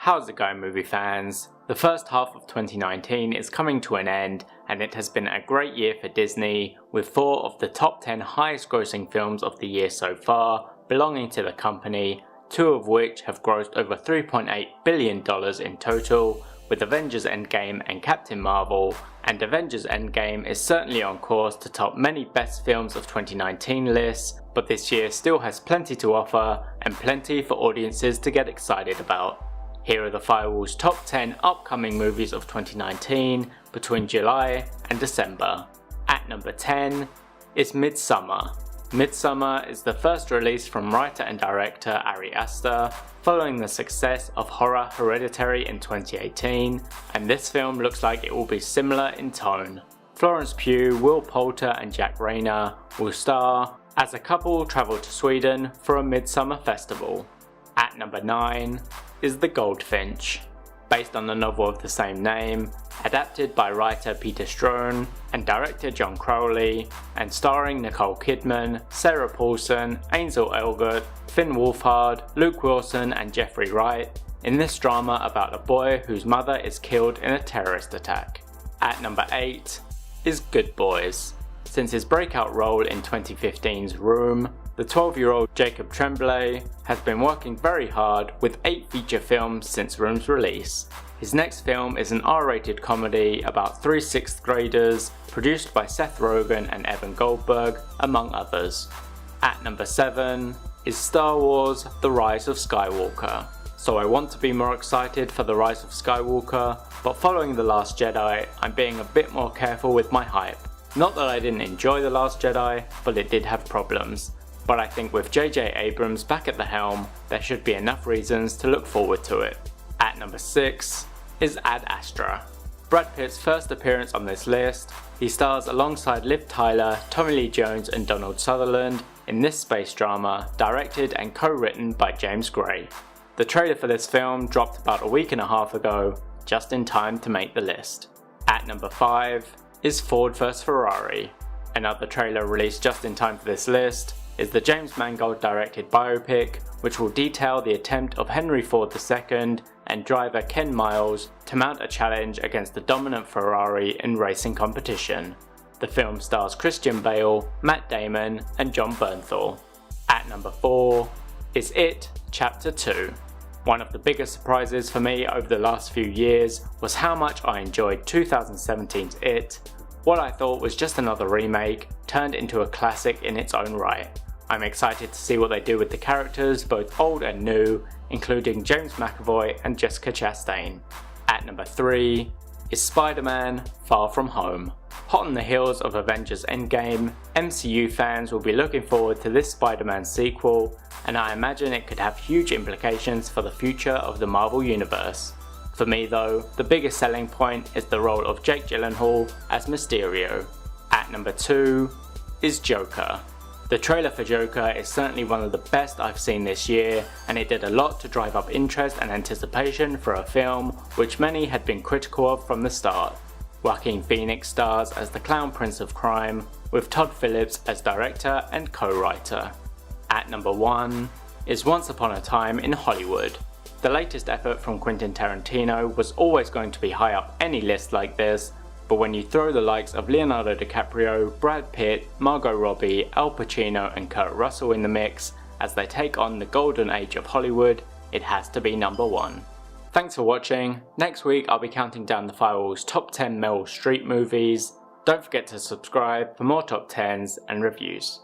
How's it going, movie fans? The first half of 2019 is coming to an end, and it has been a great year for Disney, with 4 of the top 10 highest grossing films of the year so far belonging to the company, 2 of which have grossed over $3.8 billion in total, with Avengers Endgame and Captain Marvel, and Avengers Endgame is certainly on course to top many best films of 2019 lists, but this year still has plenty to offer and plenty for audiences to get excited about. Here are the Firewall's top 10 upcoming movies of 2019 between July and December. At number 10 is MIDSOMMAR. MIDSOMMAR is the first release from writer and director Ari Aster, following the success of horror Hereditary in 2018, and this film looks like it will be similar in tone. Florence Pugh, Will Poulter and Jack Reynor will star as a couple travel to Sweden for a midsummer festival. At number 9 is The Goldfinch, based on the novel of the same name, adapted by writer Peter Straughan and director John Crowley, and starring Nicole Kidman, Sarah Paulson, Ansel Elgort, Finn Wolfhard, Luke Wilson and Jeffrey Wright, in this drama about a boy whose mother is killed in a terrorist attack. At number 8 is Good Boys. Since his breakout role in 2015's Room, the 12-year-old Jacob Tremblay has been working very hard with 8 feature films since Room's release. His next film is an R-rated comedy about 3 6th graders, produced by Seth Rogen and Evan Goldberg, among others. At number 7 is Star Wars: The Rise of Skywalker. So I want to be more excited for The Rise of Skywalker, but following The Last Jedi, I'm being a bit more careful with my hype. Not that I didn't enjoy The Last Jedi, but it did have problems. But I think with JJ Abrams back at the helm, there should be enough reasons to look forward to it. At number 6 is Ad Astra. Brad Pitt's first appearance on this list, he stars alongside Liv Tyler, Tommy Lee Jones and Donald Sutherland in this space drama, directed and co-written by James Gray. The trailer for this film dropped about a week and a half ago, just in time to make the list. At number 5 is Ford vs Ferrari. Another trailer released just in time for this list is the James Mangold directed biopic, which will detail the attempt of Henry Ford II and driver Ken Miles to mount a challenge against the dominant Ferrari in racing competition. The film stars Christian Bale, Matt Damon and Jon Bernthal. At number 4 is It Chapter 2. One of the biggest surprises for me over the last few years was how much I enjoyed 2017's It. What I thought was just another remake turned into a classic in its own right. I'm excited to see what they do with the characters, both old and new, including James McAvoy and Jessica Chastain. At number 3 is Spider-Man: Far From Home. Hot on the heels of Avengers Endgame, MCU fans will be looking forward to this Spider-Man sequel, and I imagine it could have huge implications for the future of the Marvel Universe. For me though, the biggest selling point is the role of Jake Gyllenhaal as Mysterio. At number 2 is Joker. The trailer for Joker is certainly one of the best I've seen this year, and it did a lot to drive up interest and anticipation for a film which many had been critical of from the start. Joaquin Phoenix stars as the Clown Prince of Crime, with Todd Phillips as director and co-writer. At number 1 is Once Upon a Time in Hollywood. The latest effort from Quentin Tarantino was always going to be high up any list like this, but when you throw the likes of Leonardo DiCaprio, Brad Pitt, Margot Robbie, Al Pacino and Kurt Russell in the mix as they take on the golden age of Hollywood, it has to be number 1. Thanks for watching. Next week I'll be counting down the Firewall's top 10 Meryl Streep movies. Don't forget to subscribe for more top 10s and reviews.